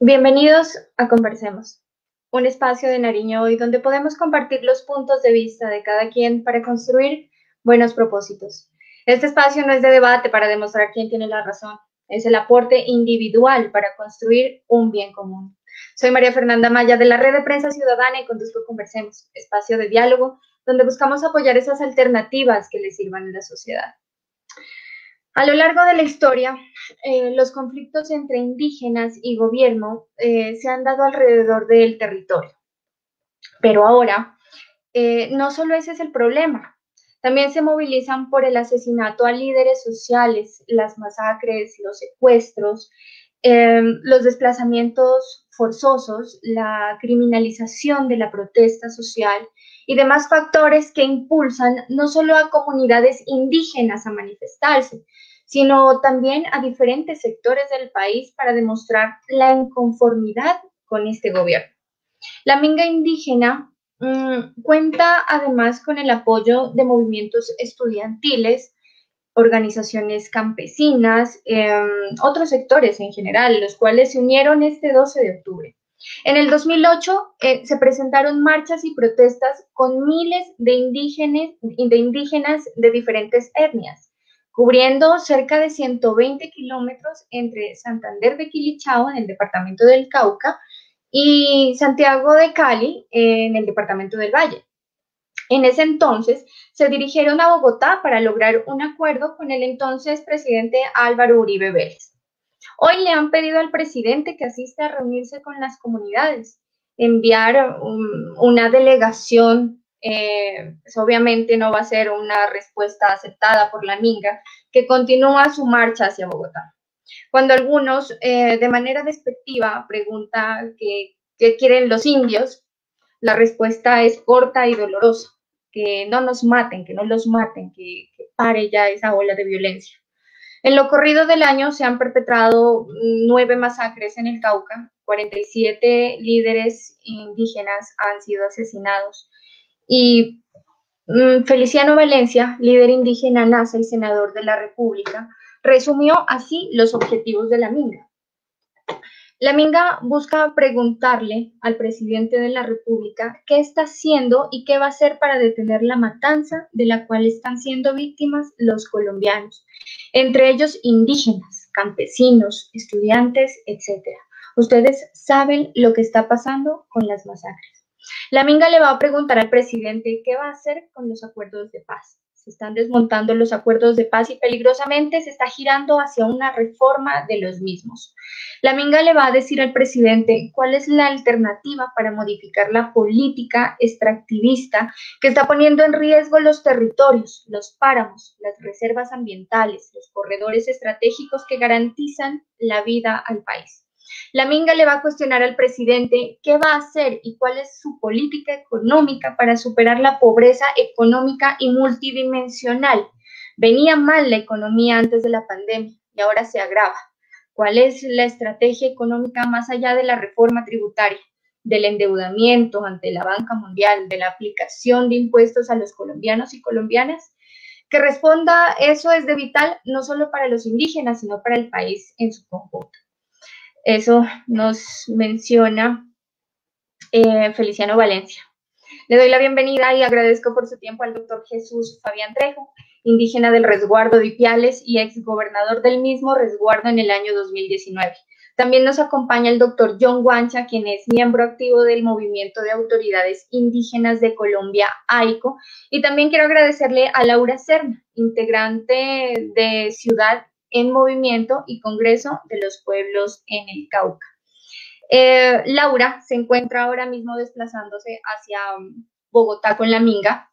Bienvenidos a Conversemos, un espacio de Nariño hoy donde podemos compartir los puntos de vista de cada quien para construir buenos propósitos. Este espacio no es de debate para demostrar quién tiene la razón, es el aporte individual para construir un bien común. Soy María Fernanda Maya de la Red de Prensa Ciudadana y conduzco Conversemos, espacio de diálogo donde buscamos apoyar esas alternativas que le sirvan a la sociedad. A lo largo de la historia, los conflictos entre indígenas y gobierno se han dado alrededor del territorio. Pero ahora, no solo ese es el problema, también se movilizan por el asesinato a líderes sociales, las masacres, los secuestros, los desplazamientos forzosos, la criminalización de la protesta social y demás factores que impulsan no solo a comunidades indígenas a manifestarse, sino también a diferentes sectores del país para demostrar la inconformidad con este gobierno. La minga indígena cuenta además con el apoyo de movimientos estudiantiles, organizaciones campesinas, otros sectores en general, los cuales se unieron este 12 de octubre. En el 2008 se presentaron marchas y protestas con miles de indígenas de diferentes etnias, cubriendo cerca de 120 kilómetros entre Santander de Quilichao, en el departamento del Cauca, y Santiago de Cali, en el departamento del Valle. En ese entonces se dirigieron a Bogotá para lograr un acuerdo con el entonces presidente Álvaro Uribe Vélez. Hoy le han pedido al presidente que asista a reunirse con las comunidades, enviar una delegación, pues obviamente no va a ser una respuesta aceptada por la minga, que continúa su marcha hacia Bogotá. Cuando algunos, de manera despectiva, preguntan qué quieren los indios, la respuesta es corta y dolorosa: que no nos maten, que no los maten, que pare ya esa ola de violencia. En lo corrido del año se han perpetrado 9 masacres en el Cauca, 47 líderes indígenas han sido asesinados y Feliciano Valencia, líder indígena NASA y senador de la República, resumió así los objetivos de la minga. La minga busca preguntarle al presidente de la República qué está haciendo y qué va a hacer para detener la matanza de la cual están siendo víctimas los colombianos, entre ellos indígenas, campesinos, estudiantes, etc. Ustedes saben lo que está pasando con las masacres. La minga le va a preguntar al presidente qué va a hacer con los acuerdos de paz. Se están desmontando los acuerdos de paz y peligrosamente se está girando hacia una reforma de los mismos. La minga le va a decir al presidente cuál es la alternativa para modificar la política extractivista que está poniendo en riesgo los territorios, los páramos, las reservas ambientales, los corredores estratégicos que garantizan la vida al país. La minga le va a cuestionar al presidente qué va a hacer y cuál es su política económica para superar la pobreza económica y multidimensional. Venía mal la economía antes de la pandemia y ahora se agrava. ¿Cuál es la estrategia económica más allá de la reforma tributaria, del endeudamiento ante la banca mundial, de la aplicación de impuestos a los colombianos y colombianas? Que responda eso es de vital no solo para los indígenas, sino para el país en su conjunto. Eso nos menciona Feliciano Valencia. Le doy la bienvenida y agradezco por su tiempo al doctor Jesús Fabián Trejo, indígena del resguardo de Ipiales y exgobernador del mismo resguardo en el año 2019. También nos acompaña el doctor John Guancha, quien es miembro activo del Movimiento de Autoridades Indígenas de Colombia, AICO. Y también quiero agradecerle a Laura Serna, integrante de Ciudad en Movimiento y Congreso de los Pueblos en el Cauca. Laura se encuentra ahora mismo desplazándose hacia Bogotá con la minga,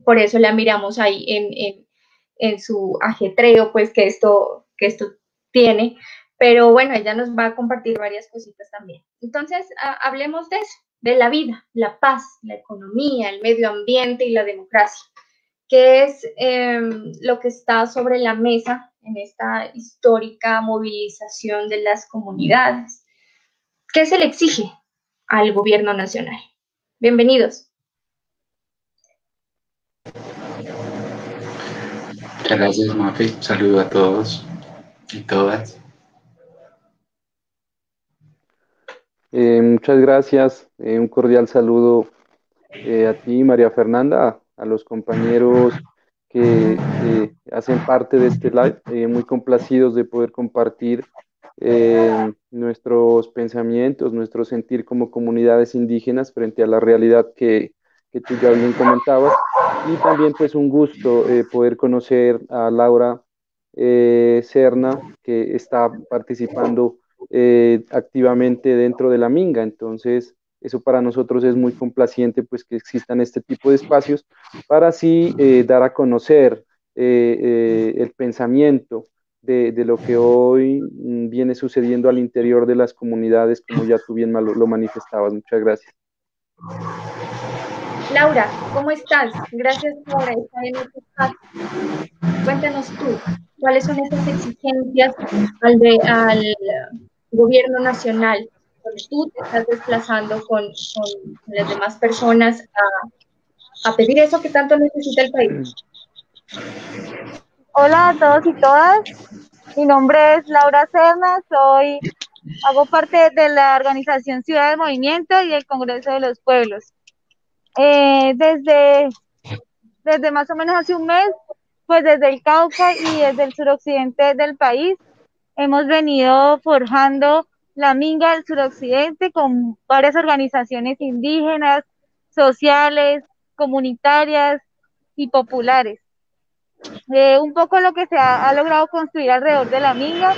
por eso la miramos ahí en su ajetreo, pues que esto tiene, pero bueno, ella nos va a compartir varias cositas también. Entonces, hablemos de eso, de la vida, la paz, la economía, el medio ambiente y la democracia, que es lo que está sobre la mesa en esta histórica movilización de las comunidades. ¿Qué se le exige al gobierno nacional? Bienvenidos. Muchas gracias, Mafe. Saludo a todos y todas. Muchas gracias. Un cordial saludo a ti, María Fernanda, a los compañeros que hacen parte de este live, muy complacidos de poder compartir nuestros pensamientos, nuestro sentir como comunidades indígenas frente a la realidad que tú ya bien comentabas. Y también pues un gusto poder conocer a Laura Serna, que está participando activamente dentro de la Minga. Entonces, eso para nosotros es muy complaciente, pues que existan este tipo de espacios para así dar a conocer el pensamiento de lo que hoy viene sucediendo al interior de las comunidades, como ya tú bien lo manifestabas. Muchas gracias. Laura, ¿cómo estás? Gracias por estar en este espacio. Cuéntanos tú, ¿cuáles son esas exigencias al gobierno nacional donde tú te estás desplazando con las demás personas a pedir eso que tanto necesita el país? Hola a todos y todas, mi nombre es Laura Serna, hago parte de la organización Ciudad del Movimiento y el Congreso de los Pueblos. Desde más o menos hace un mes, pues desde el Cauca y desde el suroccidente del país, hemos venido forjando la Minga del suroccidente con varias organizaciones indígenas, sociales, comunitarias y populares. Un poco lo que se ha logrado construir alrededor de la Minga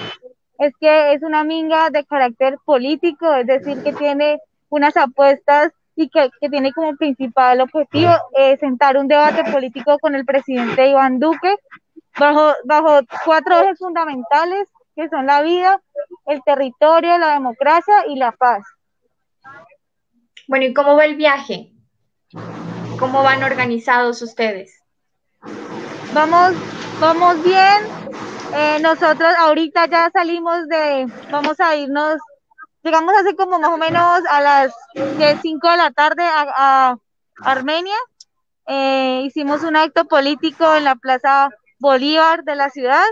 es que es una Minga de carácter político, es decir, que tiene unas apuestas y que tiene como principal objetivo sentar un debate político con el presidente Iván Duque bajo 4 ejes fundamentales que son la vida, el territorio, la democracia y la paz. Bueno, ¿y cómo va el viaje? ¿Cómo van organizados ustedes? Vamos bien. Nosotros ahorita ya vamos a irnos, llegamos hace como más o menos a las 5 de la tarde a Armenia. Hicimos un acto político en la Plaza Bolívar de la ciudad.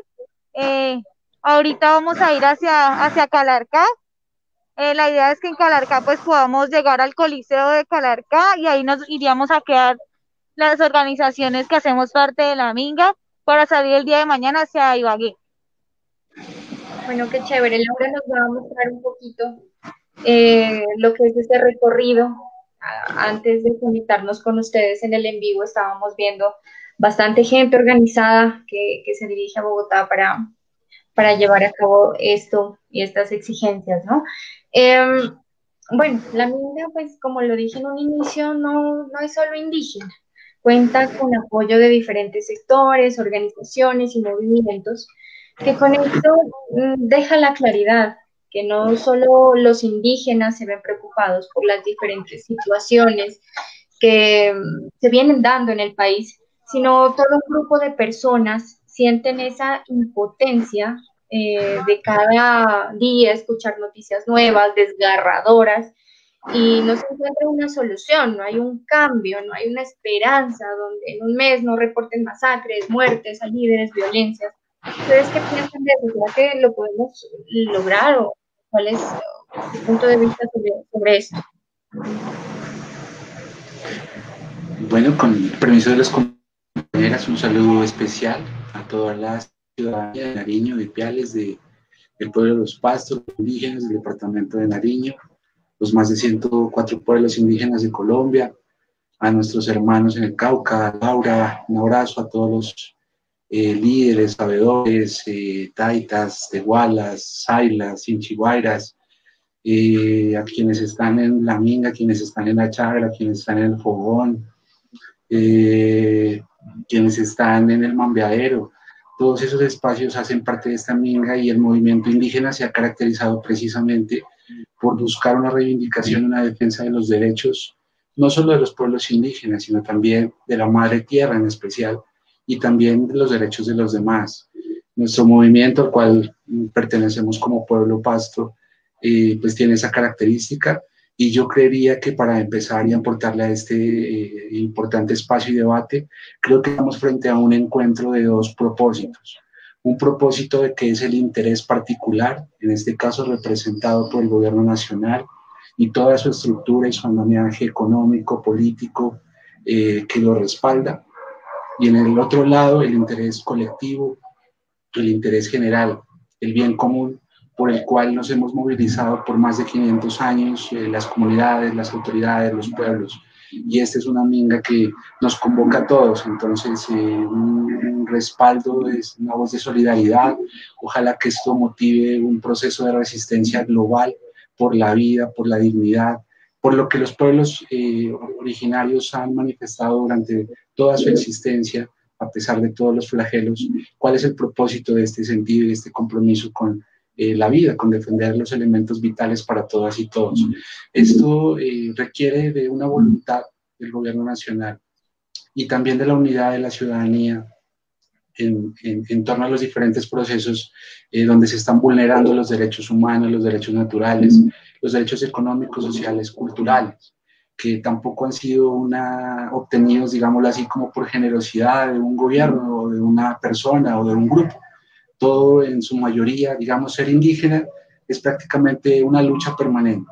Ahorita vamos a ir hacia Calarcá. La idea es que en Calarcá pues podamos llegar al Coliseo de Calarcá y ahí nos iríamos a quedar las organizaciones que hacemos parte de la Minga para salir el día de mañana hacia Ibagué. Bueno, qué chévere. Laura nos va a mostrar un poquito lo que es este recorrido. Antes de conectarnos con ustedes en el en vivo, estábamos viendo bastante gente organizada que se dirige a Bogotá para llevar a cabo esto y estas exigencias, ¿no? Bueno, la Minga, pues como lo dije en un inicio, no es solo indígena. Cuenta con apoyo de diferentes sectores, organizaciones y movimientos que con esto deja la claridad que no solo los indígenas se ven preocupados por las diferentes situaciones que se vienen dando en el país, sino todo un grupo de personas sienten esa impotencia de cada día escuchar noticias nuevas, desgarradoras, y no se encuentra una solución, no hay un cambio, no hay una esperanza donde en un mes no reporten masacres, muertes a líderes, violencias. ¿Ustedes qué piensan de eso? ¿Será que lo podemos lograr o cuál es su punto de vista sobre esto? Bueno, con el permiso de las compañeras, un saludo especial a todas las ciudadanías de Nariño, de Ipiales, del pueblo de los Pastos, los indígenas del departamento de Nariño, los más de 104 pueblos indígenas de Colombia, a nuestros hermanos en el Cauca, a Laura, un abrazo a todos los líderes, sabedores, taitas, tehualas, sailas, inchiguairas, a quienes están en la Minga, a quienes están en la Chagra, a quienes están en el Fogón, quienes están en el Mambeadero. Todos esos espacios hacen parte de esta Minga y el movimiento indígena se ha caracterizado precisamente por buscar una reivindicación, una defensa de los derechos, no solo de los pueblos indígenas, sino también de la madre tierra en especial, y también de los derechos de los demás. Nuestro movimiento, al cual pertenecemos como Pueblo Pasto, pues tiene esa característica, y yo creería que para empezar y aportarle a este importante espacio y debate, creo que estamos frente a un encuentro de dos propósitos. Un propósito de que es el interés particular, en este caso representado por el gobierno nacional, y toda su estructura y su andamiaje económico, político, que lo respalda. Y en el otro lado, el interés colectivo, el interés general, el bien común por el cual nos hemos movilizado por más de 500 años, las comunidades, las autoridades, los pueblos. Y esta es una minga que nos convoca a todos, entonces un respaldo, es una voz de solidaridad. Ojalá que esto motive un proceso de resistencia global por la vida, por la dignidad, por lo que los pueblos originarios han manifestado durante toda su existencia, a pesar de todos los flagelos. ¿Cuál es el propósito de este sentido y de este compromiso con la vida, con defender los elementos vitales para todas y todos? Esto requiere de una voluntad del gobierno nacional y también de la unidad de la ciudadanía en torno a los diferentes procesos donde se están vulnerando los derechos humanos, los derechos naturales, los derechos económicos, sociales, culturales, que tampoco han sido obtenidos, digámoslo así, como por generosidad de un gobierno o de una persona o de un grupo. Todo en su mayoría, digamos, ser indígena es prácticamente una lucha permanente.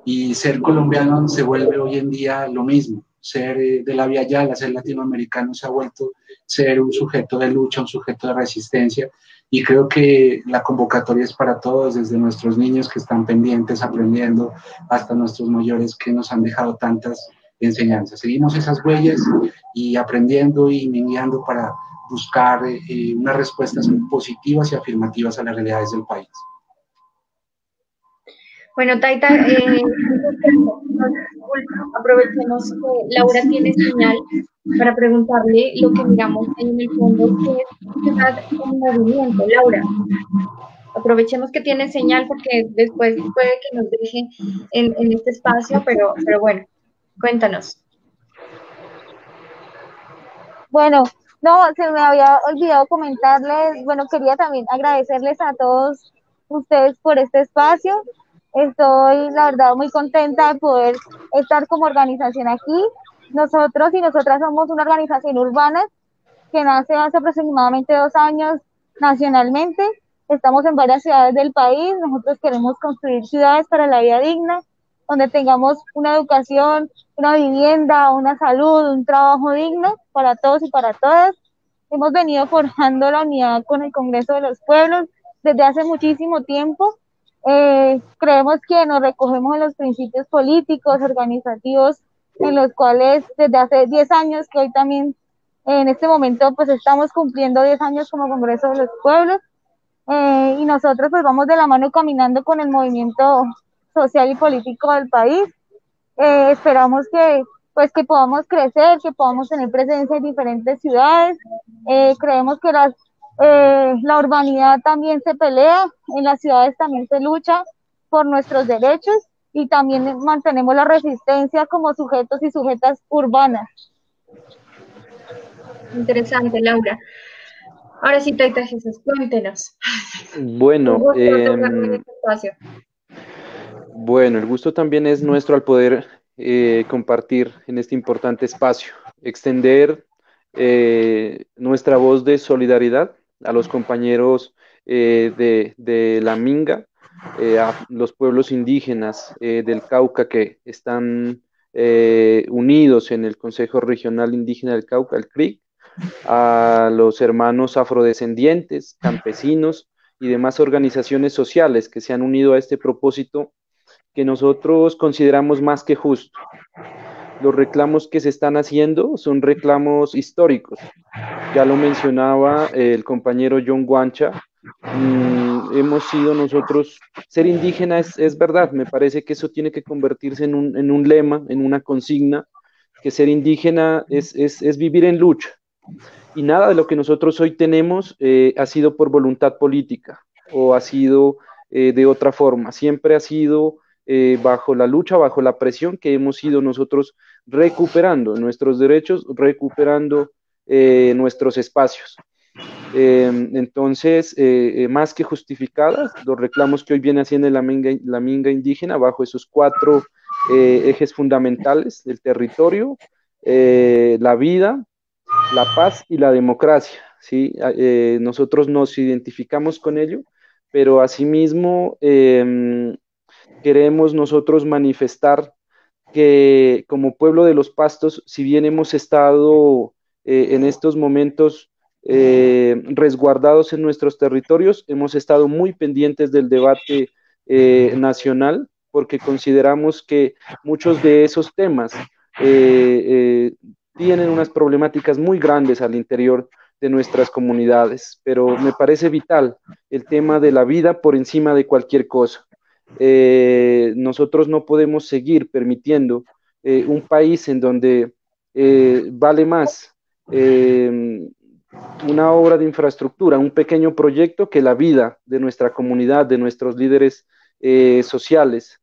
Y ser colombiano se vuelve hoy en día lo mismo. Ser de la Vía Yala, ser latinoamericano se ha vuelto ser un sujeto de lucha, un sujeto de resistencia. Y creo que la convocatoria es para todos, desde nuestros niños que están pendientes, aprendiendo, hasta nuestros mayores que nos han dejado tantas enseñanzas. Seguimos esas huellas y aprendiendo y mingueando para buscar unas respuestas positivas y afirmativas a las realidades del país. Bueno, Taita, aprovechemos que Laura tiene señal para preguntarle lo que miramos ahí en el fondo, que es ciudad en movimiento. Laura, aprovechemos que tiene señal porque después puede que nos deje en este espacio, pero bueno, cuéntanos. Bueno, no, se me había olvidado comentarles, bueno, quería también agradecerles a todos ustedes por este espacio. Estoy, la verdad, muy contenta de poder estar como organización aquí. Nosotros y nosotras somos una organización urbana que nace hace aproximadamente 2 años nacionalmente. Estamos en varias ciudades del país. Nosotros queremos construir ciudades para la vida digna, donde tengamos una educación, una vivienda, una salud, un trabajo digno para todos y para todas. Hemos venido forjando la unidad con el Congreso de los Pueblos desde hace muchísimo tiempo. Creemos que nos recogemos en los principios políticos, organizativos, en los cuales desde hace 10 años, que hoy también en este momento pues estamos cumpliendo 10 años como Congreso de los Pueblos, y nosotros pues vamos de la mano caminando con el movimiento social y político del país. Esperamos que podamos crecer, que podamos tener presencia en diferentes ciudades. Creemos que la urbanidad también se pelea, en las ciudades también se lucha por nuestros derechos y también mantenemos la resistencia como sujetos y sujetas urbanas. Interesante, Laura. Ahora sí, Taita Jesús, cuéntenos. Bueno, el gusto también es nuestro al poder compartir en este importante espacio, extender nuestra voz de solidaridad a los compañeros de la Minga, a los pueblos indígenas del Cauca que están unidos en el Consejo Regional Indígena del Cauca, el CRIC, a los hermanos afrodescendientes, campesinos y demás organizaciones sociales que se han unido a este propósito que nosotros consideramos más que justo. Los reclamos que se están haciendo son reclamos históricos. Ya lo mencionaba el compañero John Guancha. Hemos sido nosotros, ser indígena es verdad, me parece que eso tiene que convertirse en un lema, en una consigna, que ser indígena es vivir en lucha. Y nada de lo que nosotros hoy tenemos ha sido por voluntad política o ha sido de otra forma, siempre ha sido bajo la lucha, bajo la presión que hemos ido nosotros recuperando nuestros derechos, recuperando nuestros espacios. Entonces, más que justificadas, los reclamos que hoy viene haciendo la minga indígena bajo esos 4 ejes fundamentales del territorio, la vida, la paz y la democracia, ¿sí? Nosotros nos identificamos con ello, pero asimismo queremos nosotros manifestar que como pueblo de los Pastos, si bien hemos estado en estos momentos resguardados en nuestros territorios, hemos estado muy pendientes del debate nacional, porque consideramos que muchos de esos temas tienen unas problemáticas muy grandes al interior de nuestras comunidades, pero me parece vital el tema de la vida por encima de cualquier cosa. Nosotros no podemos seguir permitiendo un país en donde vale más una obra de infraestructura, un pequeño proyecto, que la vida de nuestra comunidad, de nuestros líderes sociales.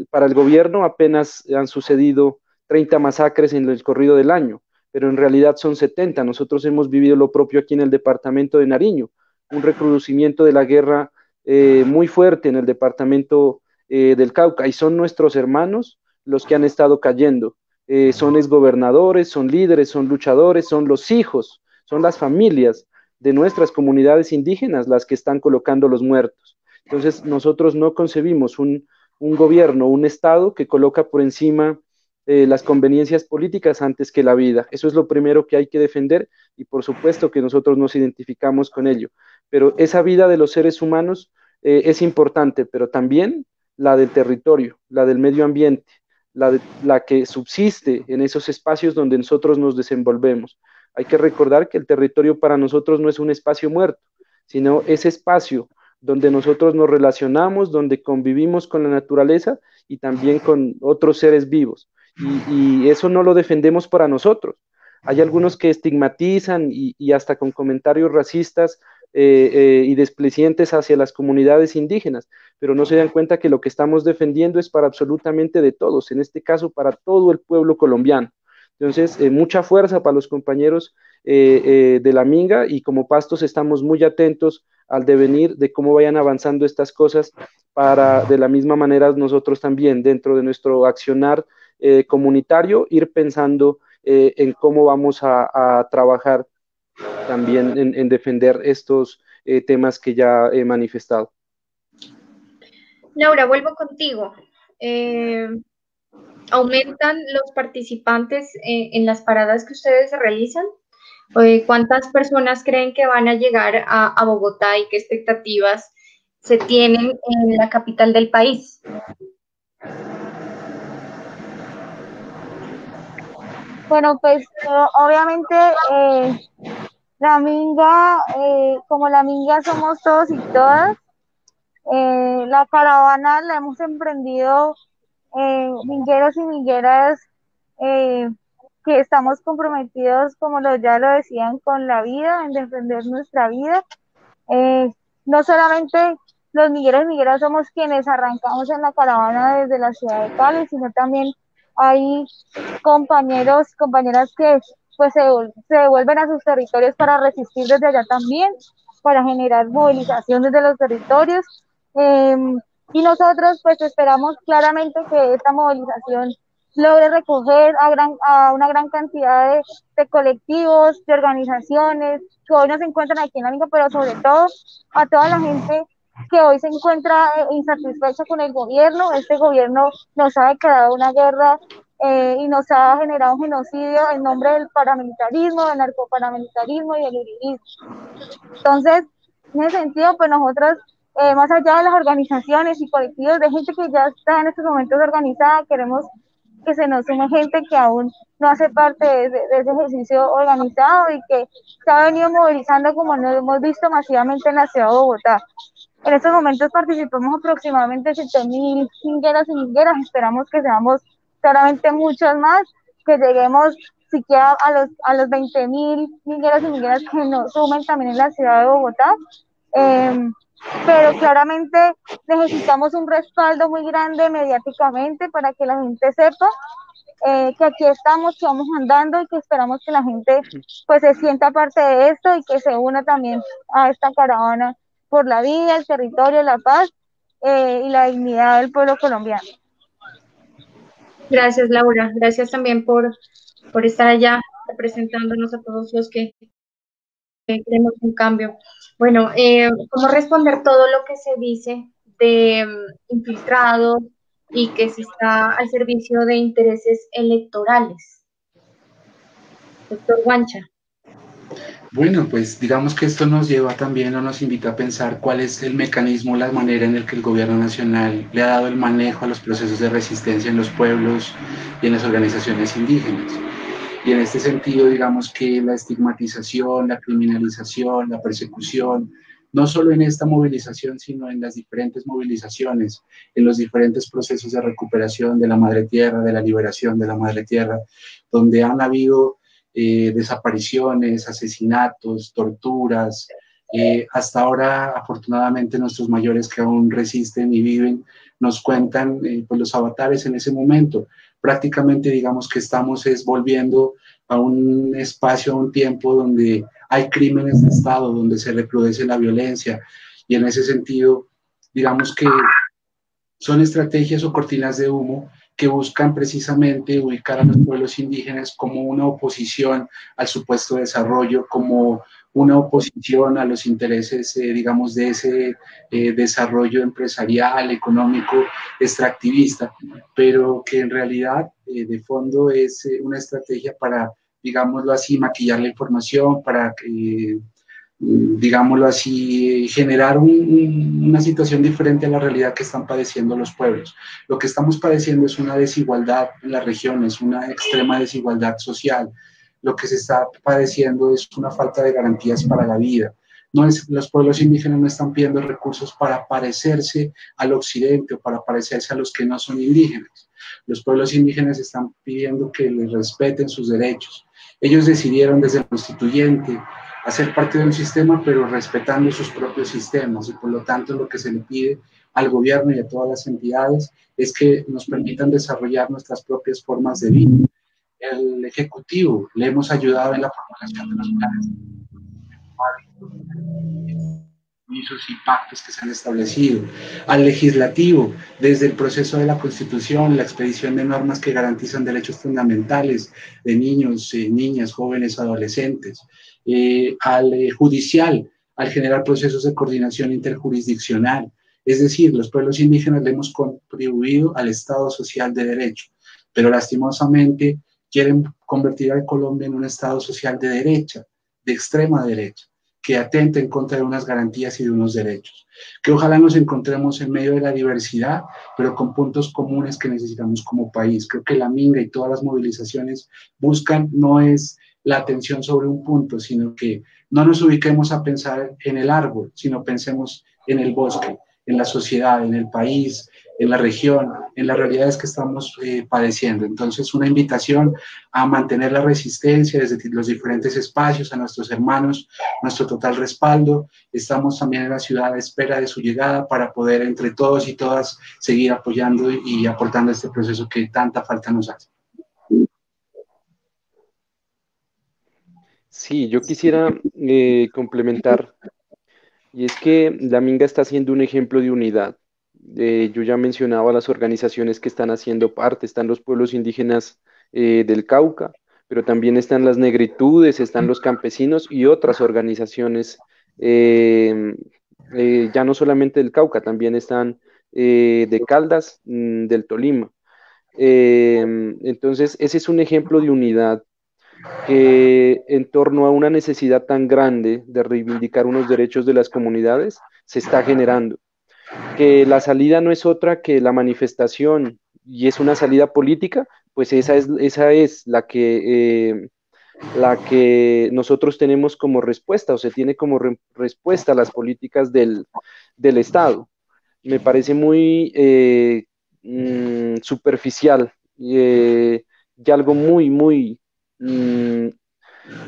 Para el gobierno apenas han sucedido 30 masacres en el corrido del año, pero en realidad son 70. Nosotros hemos vivido lo propio aquí en el departamento de Nariño, un recrudecimiento de la guerra muy fuerte en el departamento del Cauca, y son nuestros hermanos los que han estado cayendo. Son exgobernadores, son líderes, son luchadores, son los hijos, son las familias de nuestras comunidades indígenas las que están colocando los muertos. Entonces, nosotros no concebimos un gobierno, un Estado que coloca por encima las conveniencias políticas antes que la vida. Eso es lo primero que hay que defender, y por supuesto que nosotros nos identificamos con ello. Pero esa vida de los seres humanos es importante, pero también la del territorio, la del medio ambiente, la que subsiste en esos espacios donde nosotros nos desenvolvemos. Hay que recordar que el territorio para nosotros no es un espacio muerto, sino ese espacio donde nosotros nos relacionamos, donde convivimos con la naturaleza y también con otros seres vivos. Y eso no lo defendemos para nosotros. Hay algunos que estigmatizan y hasta con comentarios racistas y desplicentes hacia las comunidades indígenas, pero no se dan cuenta que lo que estamos defendiendo es para absolutamente de todos, en este caso para todo el pueblo colombiano. Entonces, mucha fuerza para los compañeros de la Minga, y como Pastos estamos muy atentos al devenir de cómo vayan avanzando estas cosas, para de la misma manera nosotros también dentro de nuestro accionar comunitario ir pensando en cómo vamos a trabajar también en defender estos temas que ya he manifestado. Laura, vuelvo contigo. ¿Aumentan los participantes en las paradas que ustedes realizan? ¿Cuántas personas creen que van a llegar a Bogotá y qué expectativas se tienen en la capital del país? Bueno, pues obviamente la Minga, como la Minga somos todos y todas, la caravana la hemos emprendido mingueros y mingueras que estamos comprometidos, como ya lo decían, con la vida, en defender nuestra vida. No solamente los mingueros y mingueras somos quienes arrancamos en la caravana desde la ciudad de Cali, sino también hay compañeros, compañeras que pues se devuelven a sus territorios para resistir desde allá también, para generar movilización desde los territorios. Y nosotros pues esperamos claramente que esta movilización logre recoger a una gran cantidad de colectivos, de organizaciones que hoy no se encuentran aquí en la Minga, pero sobre todo a toda la gente que hoy se encuentra insatisfecha con el gobierno. Este gobierno nos ha declarado una guerra y nos ha generado un genocidio en nombre del paramilitarismo, del narcoparamilitarismo y del uribismo. Entonces, en ese sentido, pues nosotros, más allá de las organizaciones y colectivos de gente que ya está en estos momentos organizada, queremos que se nos sume gente que aún no hace parte de ese ejercicio organizado y que se ha venido movilizando, como lo hemos visto masivamente en la ciudad de Bogotá. En estos momentos participamos aproximadamente 7.000 mingueras y mingueras. Esperamos que seamos claramente muchos más, que lleguemos siquiera a los 20.000 mingueras y mingueras que nos sumen también en la ciudad de Bogotá. Pero claramente necesitamos un respaldo muy grande mediáticamente para que la gente sepa que aquí estamos, que vamos andando y que esperamos que la gente pues se sienta parte de esto y que se una también a esta caravana por la vida, el territorio, la paz y la dignidad del pueblo colombiano. Gracias, Laura. Gracias también por estar allá representándonos a todos los que queremos un cambio. Bueno, ¿cómo responder todo lo que se dice de infiltrados y que se está al servicio de intereses electorales. Doctor Guancha. Bueno, pues digamos que esto nos lleva también o nos invita a pensar cuál es el mecanismo, la manera en la que el gobierno nacional le ha dado el manejo a los procesos de resistencia en los pueblos y en las organizaciones indígenas. Y en este sentido, digamos que la estigmatización, la criminalización, la persecución, no solo en esta movilización, sino en las diferentes movilizaciones, en los diferentes procesos de recuperación de la madre tierra, de la liberación de la madre tierra, donde han habido desapariciones, asesinatos, torturas. Hasta ahora, afortunadamente, nuestros mayores que aún resisten y viven nos cuentan pues los avatares en ese momento. Prácticamente, digamos que estamos volviendo a un espacio, a un tiempo donde hay crímenes de Estado, donde se recrudece la violencia. Y en ese sentido, digamos que son estrategias o cortinas de humo que buscan precisamente ubicar a los pueblos indígenas como una oposición al supuesto desarrollo, como una oposición a los intereses, digamos, de ese desarrollo empresarial, económico, extractivista, pero que en realidad de fondo es una estrategia para, digámoslo así, maquillar la información, para digámoslo así, generar una situación diferente a la realidad que están padeciendo los pueblos. Lo que estamos padeciendo es una desigualdad en las regiones, una extrema desigualdad social. Lo que se está padeciendo es una falta de garantías para la vida. Los pueblos indígenas no están pidiendo recursos para parecerse al occidente o para parecerse a los que no son indígenas. Los pueblos indígenas están pidiendo que les respeten sus derechos. Ellos decidieron desde el constituyente hacer parte de un sistema, pero respetando sus propios sistemas, y por lo tanto lo que se le pide al gobierno y a todas las entidades es que nos permitan desarrollar nuestras propias formas de vida. El Ejecutivo le hemos ayudado en la formulación de los planes y pactos que se han establecido, al legislativo, desde el proceso de la Constitución, la expedición de normas que garantizan derechos fundamentales de niños, niñas, jóvenes, adolescentes, al judicial, al generar procesos de coordinación interjurisdiccional. Es decir, los pueblos indígenas le hemos contribuido al Estado social de derecho, pero lastimosamente quieren convertir a Colombia en un Estado social de derecha, de extrema derecha, que atente en contra de unas garantías y de unos derechos. Que ojalá nos encontremos en medio de la diversidad, pero con puntos comunes que necesitamos como país. Creo que la Minga y todas las movilizaciones buscan, no es la atención sobre un punto, sino que no nos ubiquemos a pensar en el árbol, sino pensemos en el bosque, en la sociedad, en el país, en la región, en las realidades que estamos padeciendo. Entonces, una invitación a mantener la resistencia desde los diferentes espacios, a nuestros hermanos, nuestro total respaldo. Estamos también en la ciudad a espera de su llegada para poder entre todos y todas seguir apoyando y aportando a este proceso que tanta falta nos hace. Sí, yo quisiera complementar, y es que la Minga está siendo un ejemplo de unidad. Yo ya mencionaba las organizaciones que están haciendo parte, están los pueblos indígenas del Cauca, pero también están las negritudes, están los campesinos y otras organizaciones, ya no solamente del Cauca, también están de Caldas, del Tolima. Entonces, ese es un ejemplo de unidad que en torno a una necesidad tan grande de reivindicar unos derechos de las comunidades se está generando, que la salida no es otra que la manifestación y es una salida política, pues esa es la que nosotros tenemos como respuesta o se tiene como respuesta a las políticas del Estado. Me parece muy superficial y algo muy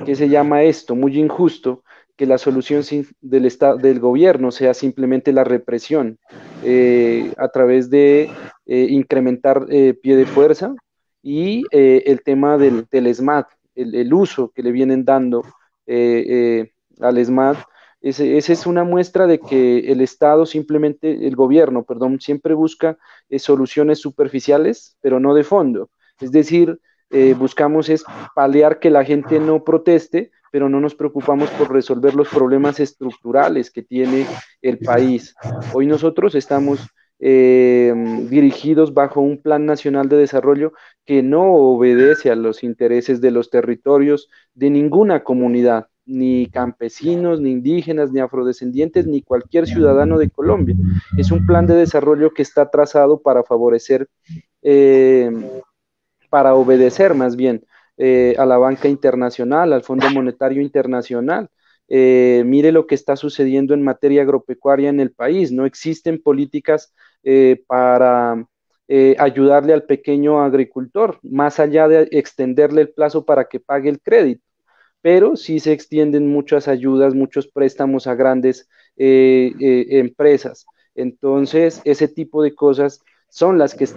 ¿qué se llama esto? Muy injusto que la solución del gobierno sea simplemente la represión a través de incrementar pie de fuerza y el tema del ESMAD, el uso que le vienen dando al ESMAD. Esa es una muestra de que el gobierno, perdón, siempre busca soluciones superficiales, pero no de fondo. Es decir, buscamos es paliar que la gente no proteste pero no nos preocupamos por resolver los problemas estructurales que tiene el país. Hoy nosotros estamos dirigidos bajo un Plan Nacional de Desarrollo que no obedece a los intereses de los territorios de ninguna comunidad, ni campesinos, ni indígenas, ni afrodescendientes, ni cualquier ciudadano de Colombia. Es un plan de desarrollo que está trazado para favorecer, para obedecer más bien a la banca internacional, al Fondo Monetario Internacional. Mire lo que está sucediendo en materia agropecuaria en el país. No existen políticas para ayudarle al pequeño agricultor, más allá de extenderle el plazo para que pague el crédito, pero sí se extienden muchas ayudas, muchos préstamos a grandes empresas. Entonces, ese tipo de cosas son las que se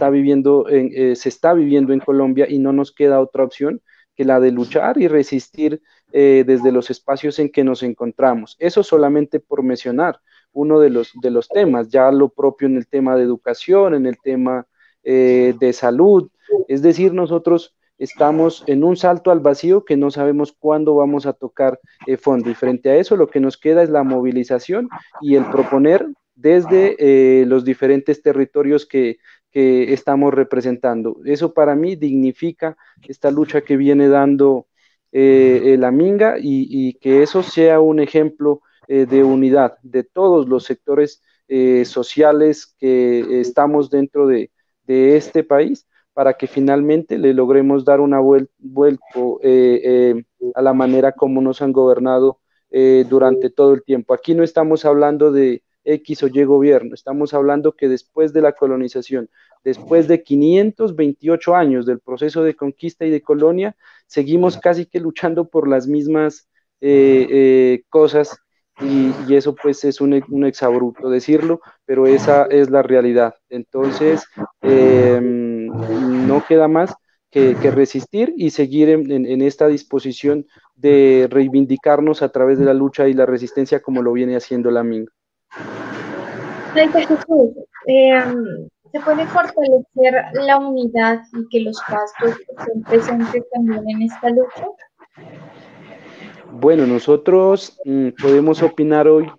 está viviendo en Colombia, y no nos queda otra opción que la de luchar y resistir desde los espacios en que nos encontramos. Eso solamente por mencionar uno de los temas, ya lo propio en el tema de educación, en el tema de salud. Es decir, nosotros estamos en un salto al vacío que no sabemos cuándo vamos a tocar fondo, y frente a eso lo que nos queda es la movilización y el proponer desde los diferentes territorios que estamos representando. Eso para mí dignifica esta lucha que viene dando la Minga, y que eso sea un ejemplo de unidad de todos los sectores sociales que estamos dentro de este país, para que finalmente le logremos dar una vuelco a la manera como nos han gobernado durante todo el tiempo. Aquí no estamos hablando de X o Y gobierno, estamos hablando que después de la colonización, después de 528 años del proceso de conquista y de colonia, seguimos casi que luchando por las mismas cosas, y eso pues es un exabrupto decirlo, pero esa es la realidad. Entonces, no queda más que resistir y seguir en esta disposición de reivindicarnos a través de la lucha y la resistencia, como lo viene haciendo la Minga. Jesús, ¿se puede fortalecer la unidad y que los pastos estén presentes también en esta lucha? Bueno, nosotros podemos opinar hoy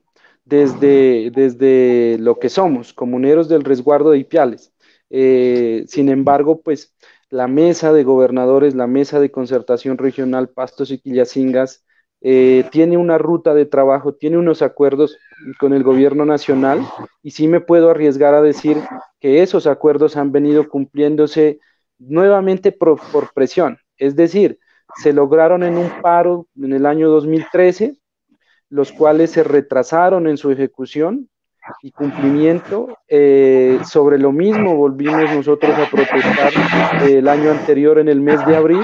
desde lo que somos, comuneros del resguardo de Ipiales. Sin embargo, pues la mesa de gobernadores, la mesa de concertación regional Pastos y Quillacingas, tiene una ruta de trabajo, tiene unos acuerdos con el gobierno nacional, y sí me puedo arriesgar a decir que esos acuerdos han venido cumpliéndose nuevamente por presión. Es decir, se lograron en un paro en el año 2013, los cuales se retrasaron en su ejecución y cumplimiento. Sobre lo mismo volvimos nosotros a protestar el año anterior en el mes de abril,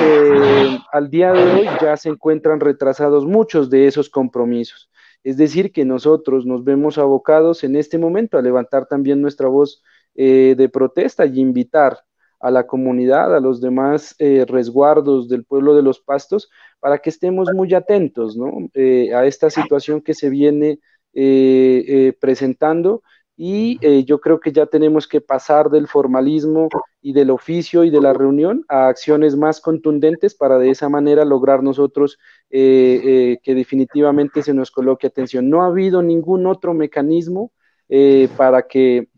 y al día de hoy ya se encuentran retrasados muchos de esos compromisos. Es decir, que nosotros nos vemos abocados en este momento a levantar también nuestra voz de protesta y invitar a la comunidad, a los demás resguardos del pueblo de Los Pastos, para que estemos muy atentos, ¿no? A esta situación que se viene presentando, y yo creo que ya tenemos que pasar del formalismo y del oficio y de la reunión a acciones más contundentes, para de esa manera lograr nosotros que definitivamente se nos coloque atención. No ha habido ningún otro mecanismo para que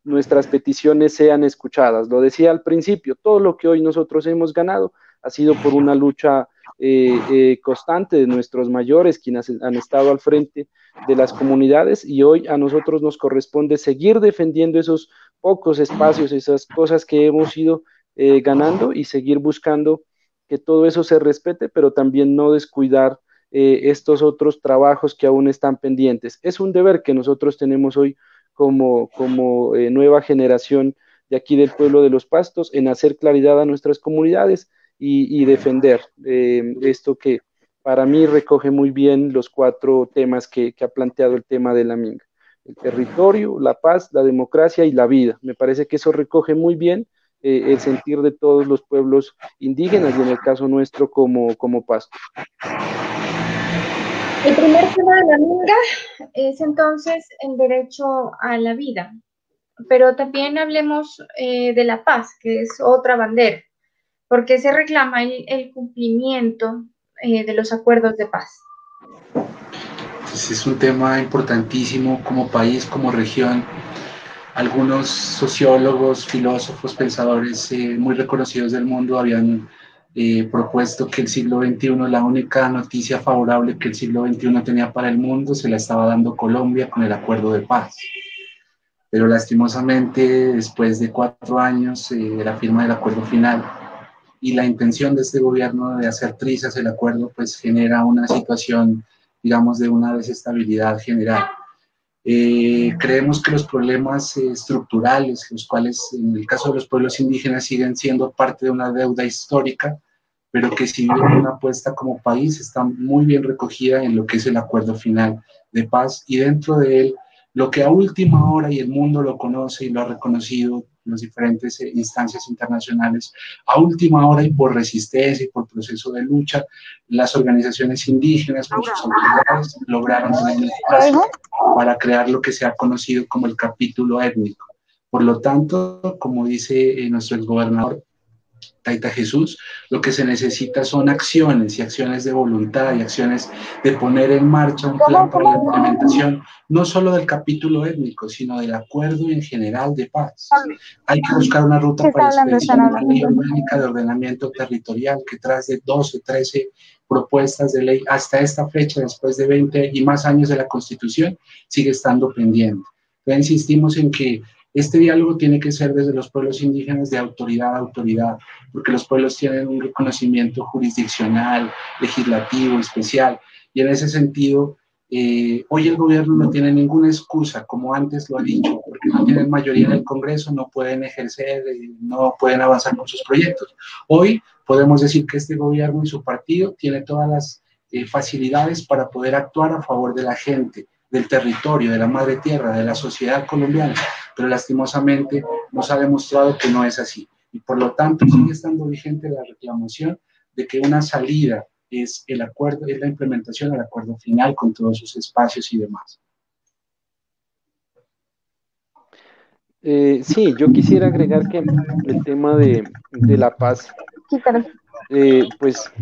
nuestras peticiones sean escuchadas. Lo decía al principio, todo lo que hoy nosotros hemos ganado ha sido por una lucha constante de nuestros mayores, quienes han estado al frente de las comunidades, y hoy a nosotros nos corresponde seguir defendiendo esos pocos espacios, esas cosas que hemos ido ganando, y seguir buscando que todo eso se respete, pero también no descuidar estos otros trabajos que aún están pendientes. Es un deber que nosotros tenemos hoy como nueva generación de aquí del pueblo de Los Pastos, en hacer claridad a nuestras comunidades y defender esto que para mí recoge muy bien los 4 temas que ha planteado el tema de la Minga: el territorio, la paz, la democracia y la vida. Me parece que eso recoge muy bien el sentir de todos los pueblos indígenas, y en el caso nuestro como Pastos. El primer tema de la Minga es entonces el derecho a la vida, pero también hablemos de la paz, que es otra bandera, porque se reclama el cumplimiento de los acuerdos de paz? Pues es un tema importantísimo como país, como región. Algunos sociólogos, filósofos, pensadores muy reconocidos del mundo habían propuesto que el siglo XXI, la única noticia favorable que el siglo XXI tenía para el mundo, se la estaba dando Colombia con el acuerdo de paz. Pero lastimosamente, después de 4 años de la firma del acuerdo final y la intención de este gobierno de hacer trizas el acuerdo, pues genera una situación, digamos, de una desestabilidad general. Creemos que los problemas estructurales, los cuales en el caso de los pueblos indígenas siguen siendo parte de una deuda histórica, pero que si bien una apuesta como país está muy bien recogida en lo que es el acuerdo final de paz, y dentro de él lo que a última hora, y el mundo lo conoce y lo ha reconocido en las diferentes instancias internacionales, a última hora y por resistencia y por proceso de lucha, las organizaciones indígenas con sus autoridades lograron tener un espacio para crear lo que se ha conocido como el capítulo étnico. Por lo tanto, como dice nuestro exgobernador Taita Jesús, lo que se necesita son acciones y acciones de voluntad y acciones de poner en marcha un plan para la implementación no solo del capítulo étnico, sino del acuerdo en general de paz. Hay que buscar una ruta para la expedición de una ley orgánica de ordenamiento territorial que tras de 12, 13 propuestas de ley hasta esta fecha, después de 20 y más años de la Constitución, sigue estando pendiente. Entonces insistimos en que este diálogo tiene que ser desde los pueblos indígenas de autoridad a autoridad, porque los pueblos tienen un reconocimiento jurisdiccional, legislativo, especial, y en ese sentido, hoy el gobierno no tiene ninguna excusa, como antes lo ha dicho, porque no tienen mayoría en el Congreso, no pueden ejercer, no pueden avanzar con sus proyectos. Hoy podemos decir que este gobierno y su partido tiene todas las facilidades para poder actuar a favor de la gente, del territorio, de la madre tierra, de la sociedad colombiana, pero lastimosamente nos ha demostrado que no es así. Y por lo tanto sigue estando vigente la reclamación de que una salida es el acuerdo, es la implementación del acuerdo final con todos sus espacios y demás. Sí, yo quisiera agregar que el tema de la paz, pues,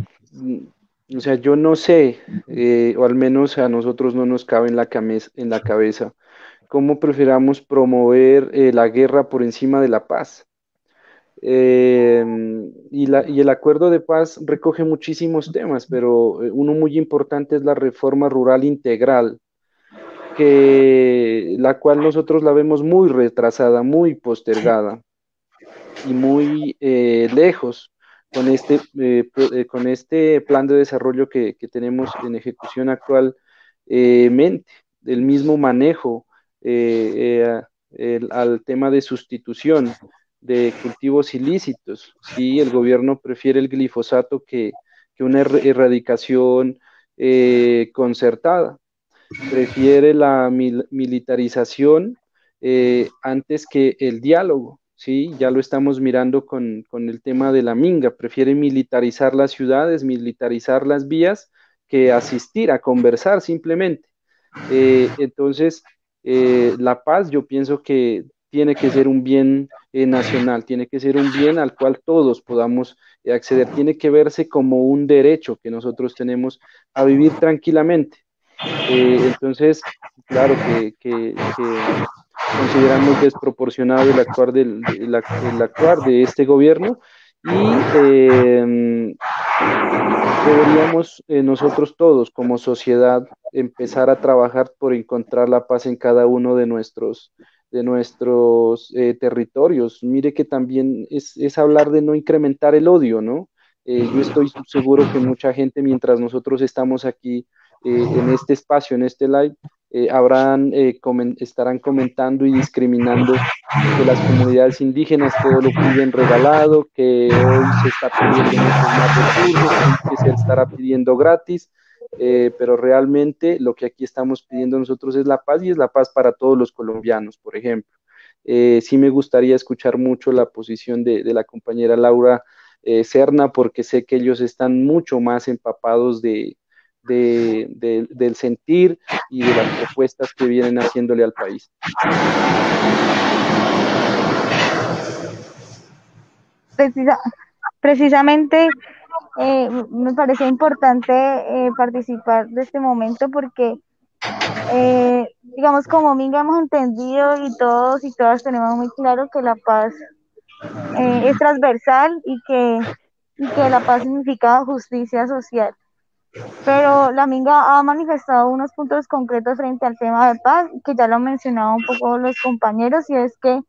o sea, yo no sé, o al menos a nosotros no nos cabe en la cabeza, cómo prefiramos promover la guerra por encima de la paz. Eh, y el acuerdo de paz recoge muchísimos temas, pero uno muy importante es la reforma rural integral, que la cual nosotros la vemos muy retrasada, muy postergada y muy lejos con con este plan de desarrollo que tenemos en ejecución actualmente, el mismo manejo al tema de sustitución de cultivos ilícitos. Sí, el gobierno prefiere el glifosato que una erradicación concertada, prefiere la militarización antes que el diálogo, ¿sí? Ya lo estamos mirando con el tema de la minga, prefiere militarizar las ciudades, militarizar las vías, que asistir a conversar simplemente. Entonces, la paz yo pienso que tiene que ser un bien nacional, tiene que ser un bien al cual todos podamos acceder, tiene que verse como un derecho que nosotros tenemos a vivir tranquilamente. Entonces, claro que consideramos desproporcionado el actuar el actuar de este gobierno y deberíamos nosotros todos como sociedad empezar a trabajar por encontrar la paz en cada uno de nuestros territorios. Mire que también es hablar de no incrementar el odio, ¿no? Yo estoy seguro que mucha gente, mientras nosotros estamos aquí en este espacio, en este live, estarán comentando y discriminando que las comunidades indígenas todo lo piden regalado, que hoy se está pidiendo muchos más recursos, que se estará pidiendo gratis, pero realmente lo que aquí estamos pidiendo nosotros es la paz, y es la paz para todos los colombianos, por ejemplo. Sí me gustaría escuchar mucho la posición de la compañera Laura Serna, porque sé que ellos están mucho más empapados del sentir y de las propuestas que vienen haciéndole al país. Precisamente me parece importante participar de este momento porque, digamos, como Minga hemos entendido y todos y todas tenemos muy claro que la paz es transversal y que la paz significa justicia social. Pero la Minga ha manifestado unos puntos concretos frente al tema de paz, que ya lo han mencionado un poco los compañeros, y es que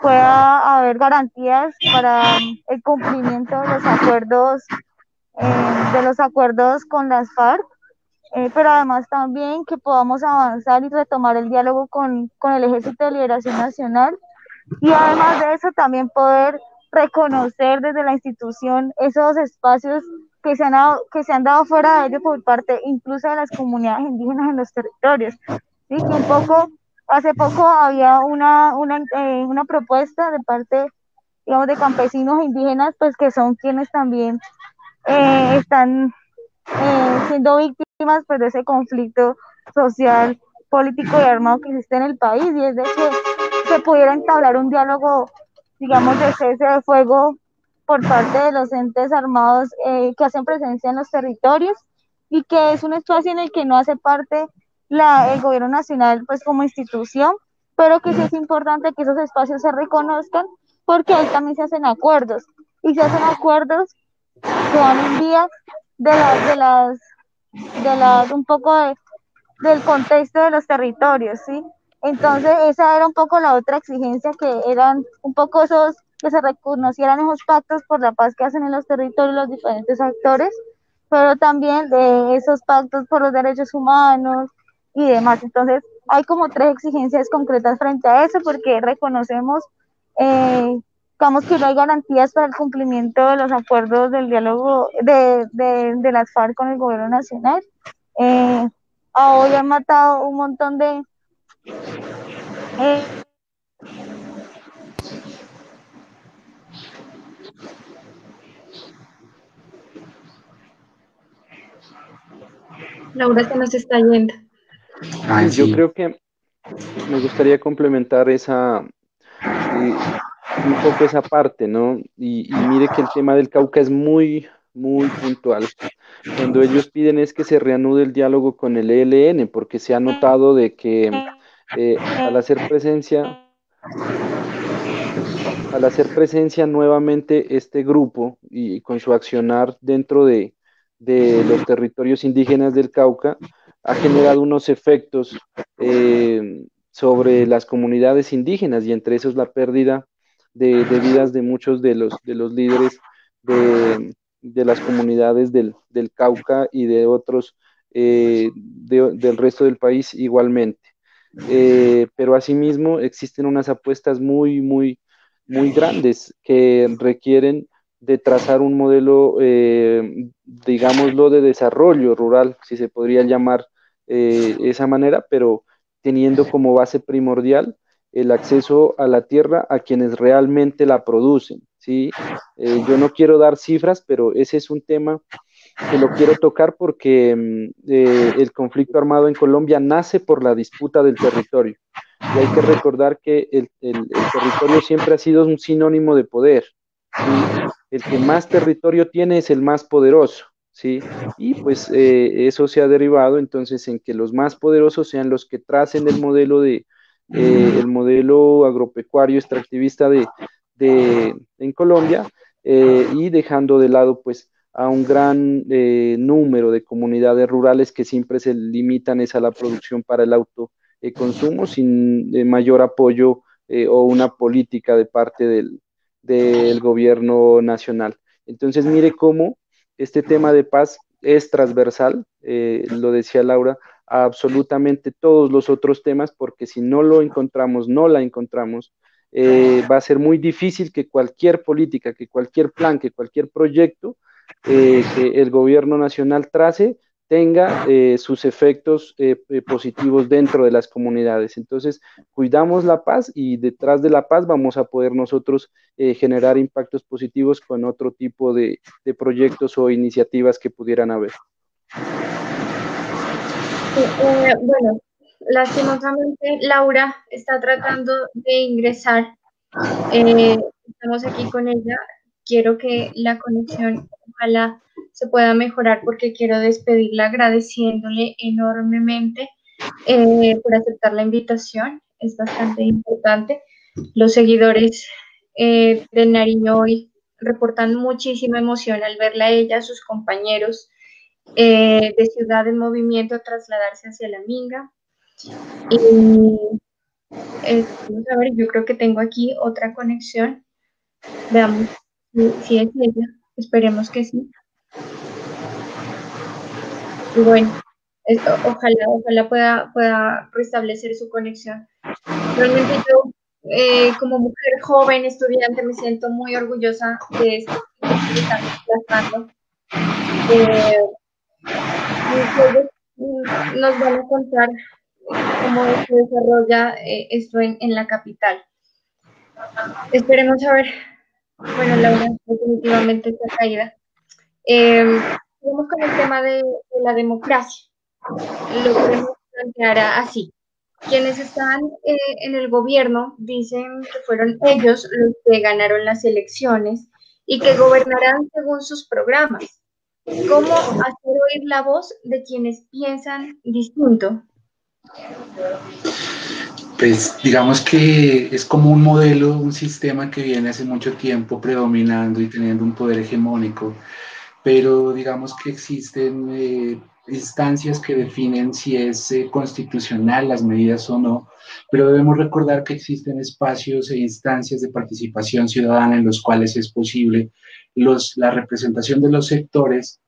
pueda haber garantías para el cumplimiento de los acuerdos con las FARC, pero además también que podamos avanzar y retomar el diálogo con el Ejército de Liberación Nacional, y además de eso también poder reconocer desde la institución esos espacios que se han dado fuera de ello por parte incluso de las comunidades indígenas en los territorios. ¿Sí? Que un poco, hace poco había una propuesta de parte, digamos, de campesinos e indígenas, pues que son quienes también están siendo víctimas, pues, de ese conflicto social, político y armado que existe en el país, y es de que se pudiera entablar un diálogo, digamos, de cese de fuego por parte de los entes armados que hacen presencia en los territorios, y que es un espacio en el que no hace parte el gobierno nacional, pues, como institución, pero que sí es importante que esos espacios se reconozcan, porque ahí también se hacen acuerdos, y se hacen acuerdos que van en vía un poco del contexto de los territorios, ¿sí? Entonces, esa era un poco la otra exigencia, que eran un poco que se reconocieran esos pactos por la paz que hacen en los territorios los diferentes actores, pero también de esos pactos por los derechos humanos y demás. Entonces, hay como tres exigencias concretas frente a eso, porque reconocemos, digamos, que no hay garantías para el cumplimiento de los acuerdos del diálogo de las FARC con el gobierno nacional. Hoy han matado un montón de... Laura se nos está yendo. Ay, Yo sí. creo que me gustaría complementar un poco esa parte, ¿no? Y mire que el tema del Cauca es muy, muy puntual. Cuando ellos piden es que se reanude el diálogo con el ELN, porque se ha notado de que al hacer presencia nuevamente este grupo y con su accionar dentro de los territorios indígenas del Cauca, ha generado unos efectos sobre las comunidades indígenas, y entre esos la pérdida de vidas de muchos de los líderes de las comunidades del Cauca y de otros del resto del país igualmente. Pero asimismo existen unas apuestas muy, muy, muy grandes que requieren de trazar un modelo, digámoslo, de desarrollo rural, si se podría llamar esa manera, pero teniendo como base primordial el acceso a la tierra a quienes realmente la producen, ¿sí? Yo no quiero dar cifras, pero ese es un tema que lo quiero tocar porque el conflicto armado en Colombia nace por la disputa del territorio. Y hay que recordar que el territorio siempre ha sido un sinónimo de poder, ¿sí? El que más territorio tiene es el más poderoso, ¿sí? Y pues eso se ha derivado entonces en que los más poderosos sean los que tracen el modelo agropecuario extractivista en Colombia, y dejando de lado pues a un gran número de comunidades rurales que siempre se limitan es a la producción para el autoconsumo, sin mayor apoyo o una política de parte del gobierno nacional. Entonces, mire cómo este tema de paz es transversal, lo decía Laura, a absolutamente todos los otros temas, porque si no lo encontramos, no la encontramos, va a ser muy difícil que cualquier política, que cualquier plan, que cualquier proyecto que el gobierno nacional trace tenga sus efectos positivos dentro de las comunidades. Entonces, cuidamos la paz, y detrás de la paz vamos a poder nosotros generar impactos positivos con otro tipo de proyectos o iniciativas que pudieran haber. Bueno, lastimosamente Laura está tratando de ingresar. Estamos aquí con ella. Quiero que la conexión, ojalá se pueda mejorar, porque quiero despedirla agradeciéndole enormemente por aceptar la invitación. Es bastante importante. Los seguidores de Nariño hoy reportan muchísima emoción al verla a ella, a sus compañeros de Ciudad en Movimiento, trasladarse hacia la Minga. Y vamos a ver, yo creo que tengo aquí otra conexión. Veamos si es ella. Esperemos que sí. Y bueno, ojalá pueda restablecer su conexión. Realmente yo, como mujer joven, estudiante, me siento muy orgullosa de esto que están desplazando. Ustedes nos van a contar cómo se desarrolla esto en la capital. Esperemos a ver. Bueno, Laura definitivamente está caída. Vamos con el tema de la democracia. Lo queremos plantear así. Quienes están en el gobierno dicen que fueron ellos los que ganaron las elecciones y que gobernarán según sus programas. ¿Cómo hacer oír la voz de quienes piensan distinto? Pues digamos que es como un modelo, un sistema que viene hace mucho tiempo predominando y teniendo un poder hegemónico, pero digamos que existen instancias que definen si es constitucional las medidas o no, pero debemos recordar que existen espacios e instancias de participación ciudadana en los cuales es posible la representación de los sectores,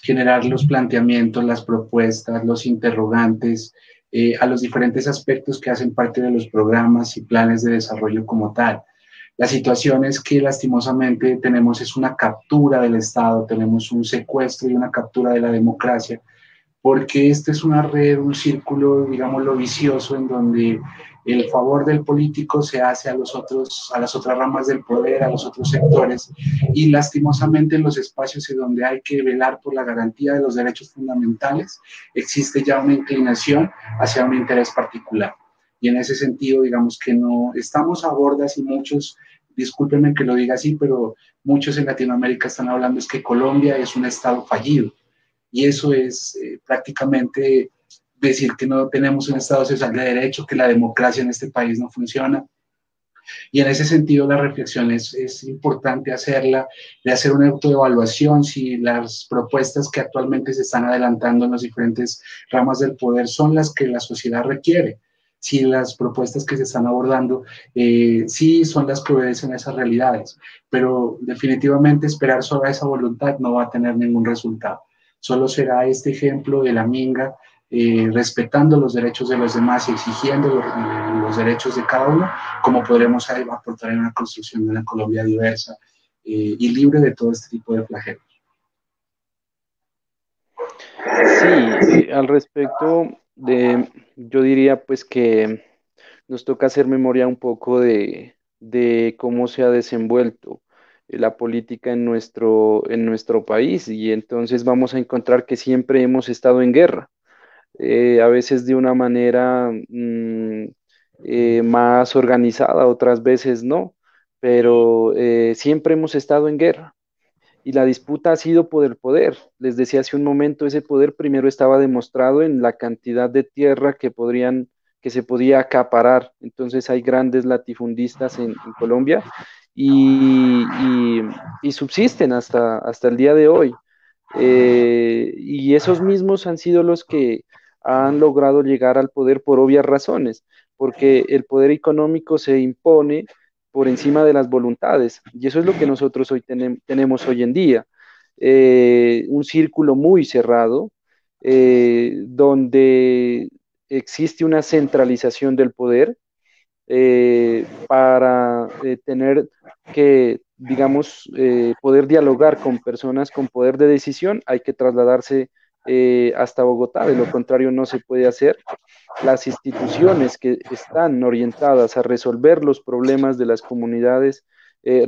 generar los planteamientos, las propuestas, los interrogantes, a los diferentes aspectos que hacen parte de los programas y planes de desarrollo como tal. La situación es que lastimosamente tenemos es una captura del Estado, tenemos un secuestro y una captura de la democracia, porque este es una red, un círculo, digámoslo, vicioso, en donde el favor del político se hace a las otras ramas del poder, a los otros sectores, y lastimosamente en los espacios en donde hay que velar por la garantía de los derechos fundamentales, existe ya una inclinación hacia un interés particular. Y en ese sentido, digamos que no estamos a bordas y muchos, discúlpenme que lo diga así, pero muchos en Latinoamérica están hablando es que Colombia es un estado fallido. Y eso es prácticamente decir que no tenemos un Estado social de derecho, que la democracia en este país no funciona. Y en ese sentido la reflexión es importante hacerla, de hacer una autoevaluación si las propuestas que actualmente se están adelantando en las diferentes ramas del poder son las que la sociedad requiere, si las propuestas que se están abordando sí son las que obedecen a esas realidades, pero definitivamente esperar solo a esa voluntad no va a tener ningún resultado. Solo será este ejemplo de la minga, respetando los derechos de los demás y exigiendo los derechos de cada uno, como podremos aportar en una construcción de una Colombia diversa y libre de todo este tipo de flagelos. Sí, al respecto yo diría pues que nos toca hacer memoria un poco de cómo se ha desenvuelto la política en nuestro país, y entonces vamos a encontrar que siempre hemos estado en guerra, a veces de una manera más organizada, otras veces no, pero siempre hemos estado en guerra. Y la disputa ha sido por el poder. Les decía hace un momento, ese poder primero estaba demostrado en la cantidad de tierra que se podía acaparar. Entonces hay grandes latifundistas en Colombia y subsisten hasta el día de hoy. Y esos mismos han sido los que han logrado llegar al poder por obvias razones, porque el poder económico se impone por encima de las voluntades, y eso es lo que nosotros hoy tenemos hoy en día. Un círculo muy cerrado, donde existe una centralización del poder, para tener que, digamos, poder dialogar con personas con poder de decisión, hay que trasladarse hasta Bogotá, de lo contrario no se puede hacer. Las instituciones que están orientadas a resolver los problemas de las comunidades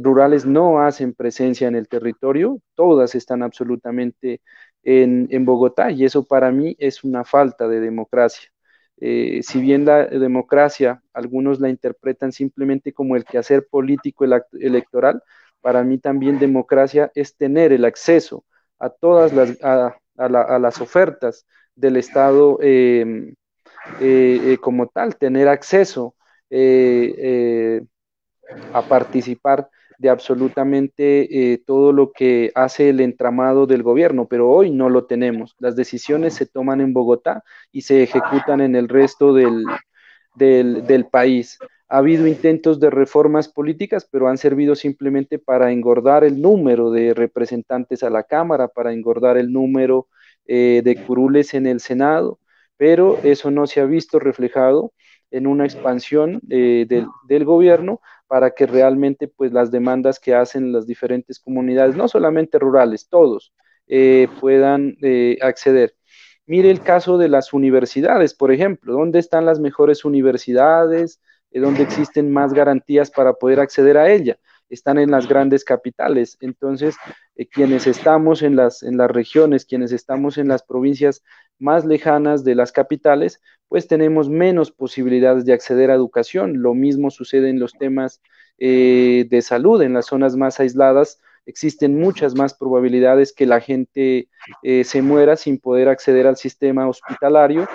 rurales no hacen presencia en el territorio, todas están absolutamente en Bogotá, y eso para mí es una falta de democracia. Si bien la democracia, algunos la interpretan simplemente como el quehacer político electoral, para mí también democracia es tener el acceso a todas a las ofertas del Estado como tal, tener acceso a participar de absolutamente todo lo que hace el entramado del gobierno, pero hoy no lo tenemos. Las decisiones se toman en Bogotá y se ejecutan en el resto del país. Ha habido intentos de reformas políticas, pero han servido simplemente para engordar el número de representantes a la Cámara, para engordar el número de curules en el Senado, pero eso no se ha visto reflejado en una expansión del gobierno para que realmente pues las demandas que hacen las diferentes comunidades, no solamente rurales, todos puedan acceder. Mire el caso de las universidades, por ejemplo, ¿dónde están las mejores universidades? ¿Dónde existen más garantías para poder acceder a ella? Están en las grandes capitales. Entonces, quienes estamos en las regiones, quienes estamos en las provincias más lejanas de las capitales, pues tenemos menos posibilidades de acceder a educación. Lo mismo sucede en los temas de salud, en las zonas más aisladas. Existen muchas más probabilidades que la gente se muera sin poder acceder al sistema hospitalario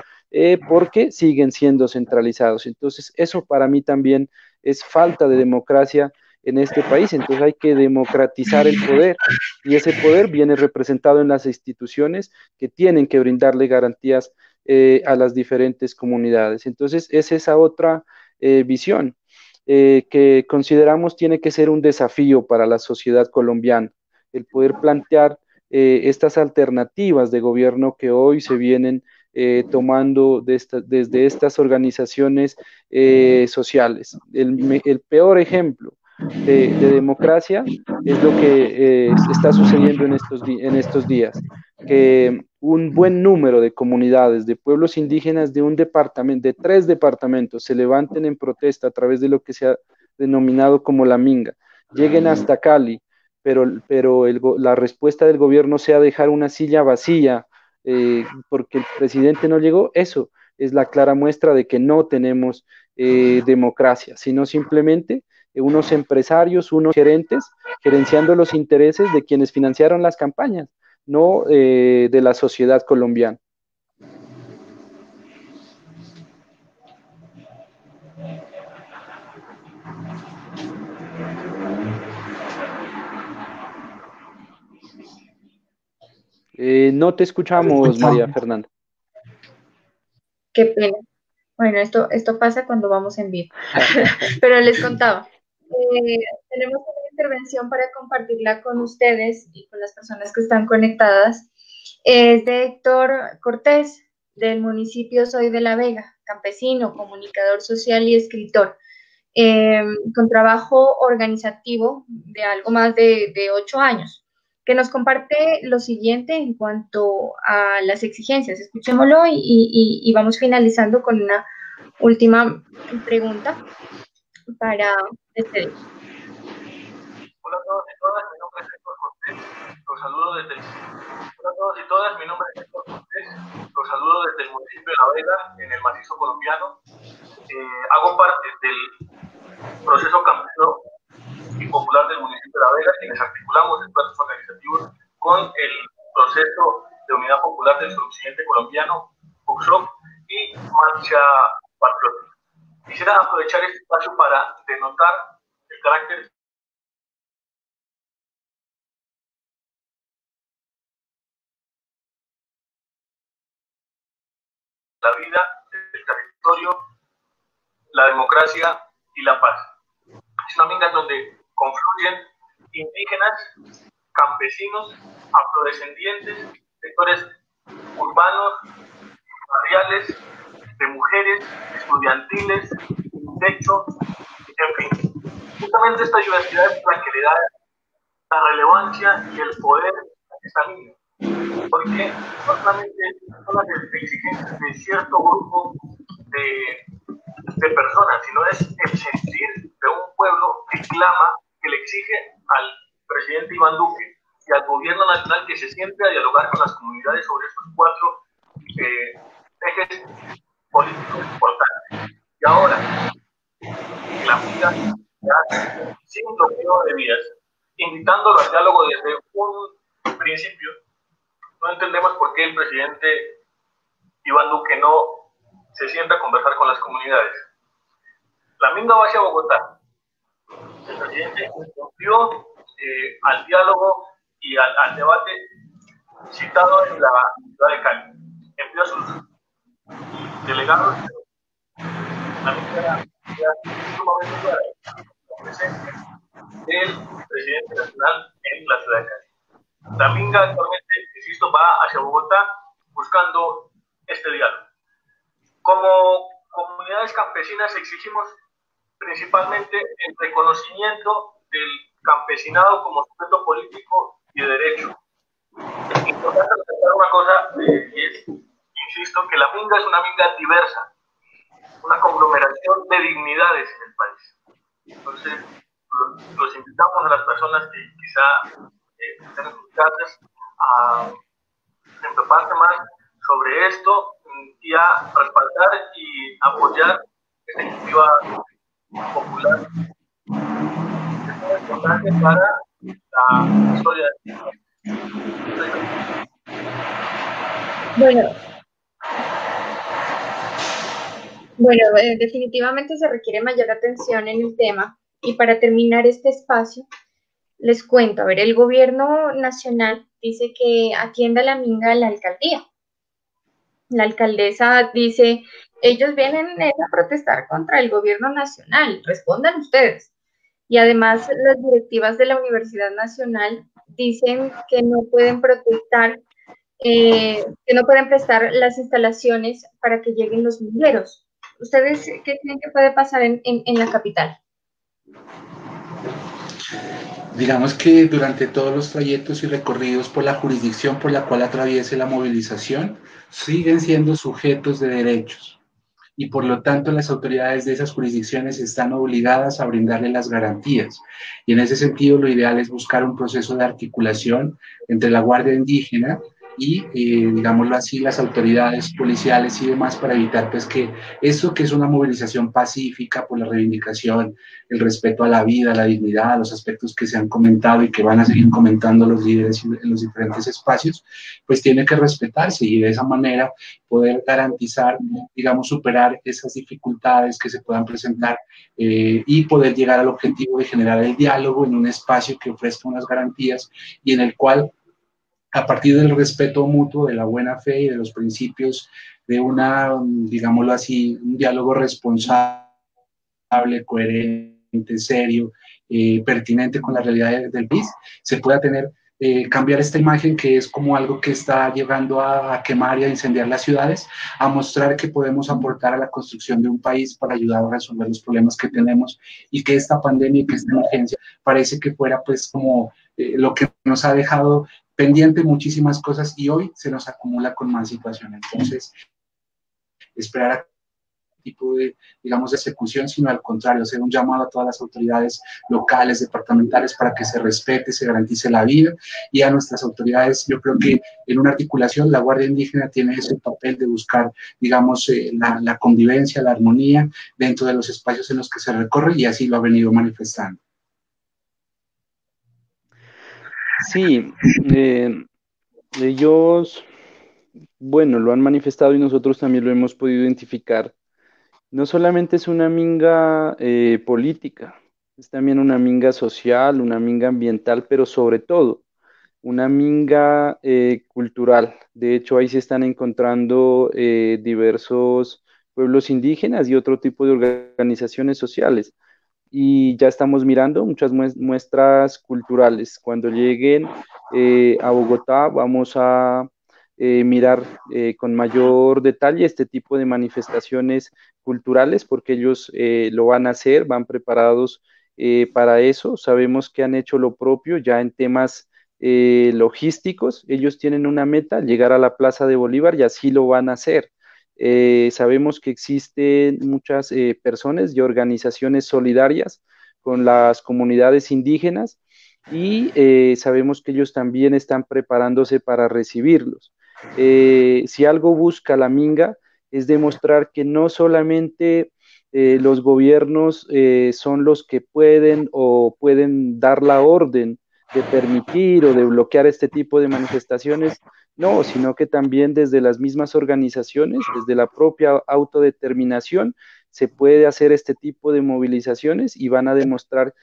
porque siguen siendo centralizados. Entonces, eso para mí también es falta de democracia en este país. Entonces, hay que democratizar el poder y ese poder viene representado en las instituciones que tienen que brindarle garantías a las diferentes comunidades. Entonces, es esa otra visión que consideramos tiene que ser un desafío para la sociedad colombiana, el poder plantear estas alternativas de gobierno que hoy se vienen tomando desde estas organizaciones sociales. El peor ejemplo de democracia es lo que está sucediendo en estos días, que un buen número de comunidades, de pueblos indígenas de un departamento, de 3 departamentos, se levanten en protesta a través de lo que se ha denominado como la Minga, lleguen hasta Cali, pero la respuesta del gobierno sea dejar una silla vacía porque el presidente no llegó, eso es la clara muestra de que no tenemos democracia, sino simplemente unos empresarios, unos gerentes, gerenciando los intereses de quienes financiaron las campañas, no de la sociedad colombiana. No te escuchamos, María Fernanda. Qué pena. Bueno, esto pasa cuando vamos en vivo. Pero les contaba, tenemos una intervención para compartirla con ustedes y con las personas que están conectadas. Es de Héctor Cortés, del municipio Soy de la Vega, campesino, comunicador social y escritor, con trabajo organizativo de algo más de 8 años, que nos comparte lo siguiente en cuanto a las exigencias. Escuchémoslo y vamos finalizando con una última pregunta para despedir. Hola a todos y todas, mi nombre es Héctor Cortés, los saludo desde el... Hola a todos y todas, mi nombre es Héctor Cortés, los saludo desde el municipio de La Vega, en el macizo colombiano. Hago parte del proceso campesino y popular del municipio de La Vega, quienes articulamos espacios organizativos con el proceso de unidad popular del suroccidente colombiano, UCSOC, y Marcha Patriótica. Quisiera aprovechar este espacio para denotar el carácter la vida, el territorio, la democracia y la paz. Es una minga donde confluyen indígenas, campesinos, afrodescendientes, sectores urbanos, barriales, de mujeres, estudiantiles, techo, en fin. Justamente esta diversidad es la que le da la relevancia y el poder a esta minga. Porque no solamente son las exigencias de cierto grupo de personas, sino es el sentir de un pueblo que clama, que le exige al presidente Iván Duque y al gobierno nacional que se siente a dialogar con las comunidades sobre estos 4 ejes políticos importantes. Y ahora, la vida sin bloqueo de vías, invitándolo al diálogo desde un principio, No entendemos por qué el presidente Iván Duque no se sienta a conversar con las comunidades. La Minga va hacia Bogotá. El presidente cumplió al diálogo y al debate citado en la ciudad de Cali. Envió a sus delegados. La Minga era sumamente clara la presencia del presidente nacional en la ciudad de Cali. La Minga actualmente, insisto, va hacia Bogotá buscando este diálogo. Como comunidades campesinas exigimos principalmente el reconocimiento del campesinado como sujeto político y de derecho. Es importante resaltar una cosa, y es, insisto, que la Minga es una Minga diversa, una conglomeración de dignidades en el país. Entonces, los invitamos a las personas que quizá estén en sus casas a empaparse más sobre esto y a respaldar y apoyar esta iniciativa popular. Es muy importante para la historia de Bueno, definitivamente se requiere mayor atención en el tema. Y para terminar este espacio, les cuento, a ver, el gobierno nacional dice que atienda a la Minga a la alcaldía. La alcaldesa dice, ellos vienen a protestar contra el gobierno nacional, respondan ustedes. Y además las directivas de la Universidad Nacional dicen que no pueden protestar, que no pueden prestar las instalaciones para que lleguen los mineros. ¿Ustedes qué creen que puede pasar en la capital? Digamos que durante todos los trayectos y recorridos por la jurisdicción por la cual atraviese la movilización, siguen siendo sujetos de derechos y por lo tanto las autoridades de esas jurisdicciones están obligadas a brindarle las garantías. Y en ese sentido lo ideal es buscar un proceso de articulación entre la Guardia Indígena y, digámoslo así, las autoridades policiales y demás para evitar pues que eso que es una movilización pacífica por la reivindicación, el respeto a la vida, a la dignidad, a los aspectos que se han comentado y que van a seguir comentando los líderes en los diferentes espacios, pues tiene que respetarse y de esa manera poder garantizar, digamos, superar esas dificultades que se puedan presentar y poder llegar al objetivo de generar el diálogo en un espacio que ofrezca unas garantías y en el cual, a partir del respeto mutuo, de la buena fe y de los principios de una, digámoslo así, un diálogo responsable, coherente, serio, pertinente con la realidad del país, se pueda tener, cambiar esta imagen que es como algo que está llegando a quemar y a incendiar las ciudades, a mostrar que podemos aportar a la construcción de un país para ayudar a resolver los problemas que tenemos y que esta pandemia y que esta emergencia parece que fuera pues como lo que nos ha dejado pendiente muchísimas cosas y hoy se nos acumula con más situaciones. Entonces, esperar a tipo de, digamos, de ejecución, sino al contrario, hacer un llamado a todas las autoridades locales, departamentales, para que se respete, se garantice la vida, y a nuestras autoridades, yo creo que en una articulación la Guardia Indígena tiene ese papel de buscar, digamos, la convivencia, la armonía dentro de los espacios en los que se recorre, y así lo ha venido manifestando. Sí, ellos, bueno, lo han manifestado y nosotros también lo hemos podido identificar. No solamente es una minga política, es también una minga social, una minga ambiental, pero sobre todo una minga cultural. De hecho, ahí se están encontrando diversos pueblos indígenas y otro tipo de organizaciones sociales. Y ya estamos mirando muchas muestras culturales. Cuando lleguen a Bogotá, vamos a mirar con mayor detalle este tipo de manifestaciones culturales, porque ellos lo van a hacer, van preparados para eso. Sabemos que han hecho lo propio ya en temas logísticos. Ellos tienen una meta, llegar a la Plaza de Bolívar, y así lo van a hacer. Sabemos que existen muchas personas y organizaciones solidarias con las comunidades indígenas y sabemos que ellos también están preparándose para recibirlos. Si algo busca la Minga es demostrar que no solamente los gobiernos son los que pueden o pueden dar la orden permitir o de bloquear este tipo de manifestaciones, no, sino que también desde las mismas organizaciones, desde la propia autodeterminación, se puede hacer este tipo de movilizaciones y van a demostrar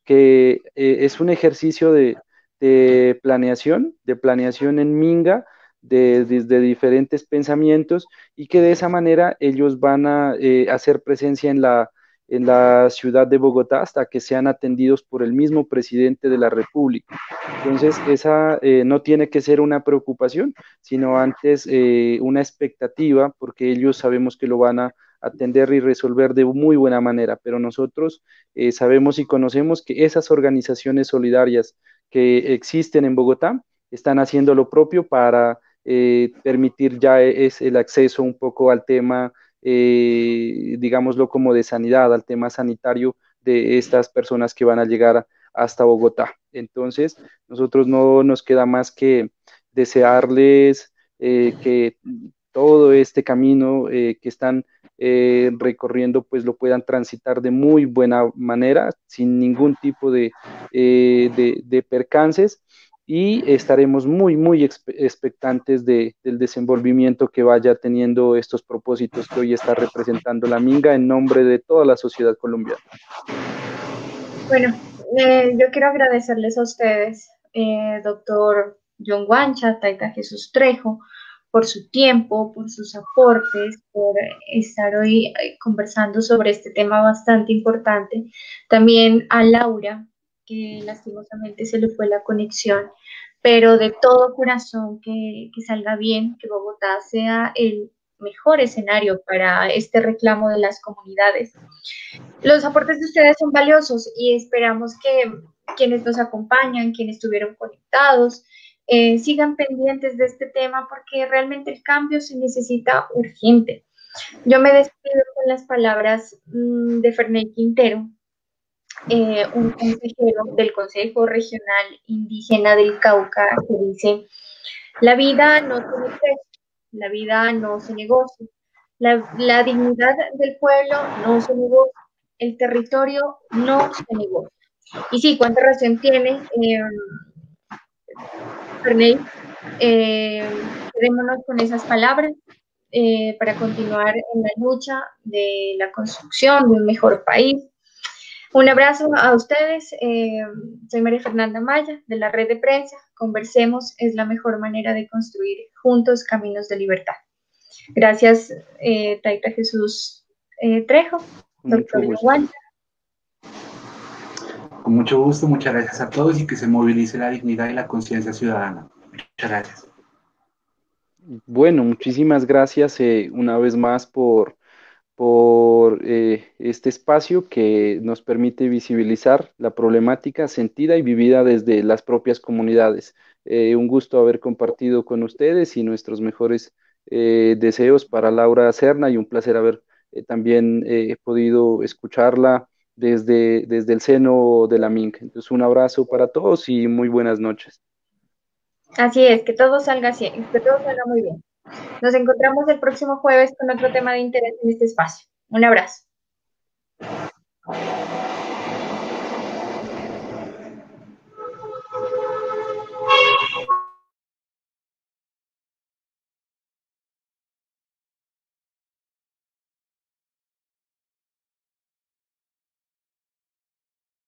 que es un ejercicio de planeación en Minga, desde diferentes pensamientos, y que de esa manera ellos van a hacer presencia en la ciudad de Bogotá hasta que sean atendidos por el mismo presidente de la República. Entonces, esa no tiene que ser una preocupación, sino antes una expectativa, porque ellos sabemos que lo van a atender y resolver de muy buena manera, pero nosotros sabemos y conocemos que esas organizaciones solidarias que existen en Bogotá están haciendo lo propio para permitir ya es el acceso un poco al tema, digámoslo como de sanidad, al tema sanitario de estas personas que van a llegar hasta Bogotá. Entonces, nosotros no nos queda más que desearles que todo este camino que están recorriendo, pues lo puedan transitar de muy buena manera, sin ningún tipo de percances, y estaremos muy expectantes del desenvolvimiento que vaya teniendo estos propósitos que hoy está representando la Minga en nombre de toda la sociedad colombiana. Bueno, yo quiero agradecerles a ustedes, doctor John Wancha, Taita Jesús Trejo, por su tiempo, por sus aportes, por estar hoy conversando sobre este tema bastante importante. También a Laura, que lastimosamente se le fue la conexión, pero de todo corazón que salga bien, que Bogotá sea el mejor escenario para este reclamo de las comunidades. Los aportes de ustedes son valiosos y esperamos que quienes nos acompañan, quienes estuvieron conectados, sigan pendientes de este tema porque realmente el cambio se necesita urgente. Yo me despido con las palabras de Ferney Quintero, un consejero del Consejo Regional Indígena del Cauca, que dice: la vida no tiene precio, la vida no se negocia, la dignidad del pueblo no se negocia, el territorio no se negocia. Y sí, cuánta razón tiene Ferney. Quedémonos con esas palabras para continuar en la lucha de la construcción de un mejor país. Un abrazo a ustedes. Soy María Fernanda Maya, de la Red de Prensa. Conversemos, es la mejor manera de construir juntos caminos de libertad. Gracias, Taita Jesús Trejo, doctor Igual. Con mucho gusto, muchas gracias a todos y que se movilice la dignidad y la conciencia ciudadana. Muchas gracias. Bueno, muchísimas gracias una vez más por este espacio que nos permite visibilizar la problemática sentida y vivida desde las propias comunidades. Un gusto haber compartido con ustedes y nuestros mejores deseos para Laura Serna, y un placer haber también podido escucharla desde el seno de la MINC. Entonces, un abrazo para todos y muy buenas noches. Así es, que todo salga bien, que todo salga muy bien. Nos encontramos el próximo jueves con otro tema de interés en este espacio. Un abrazo.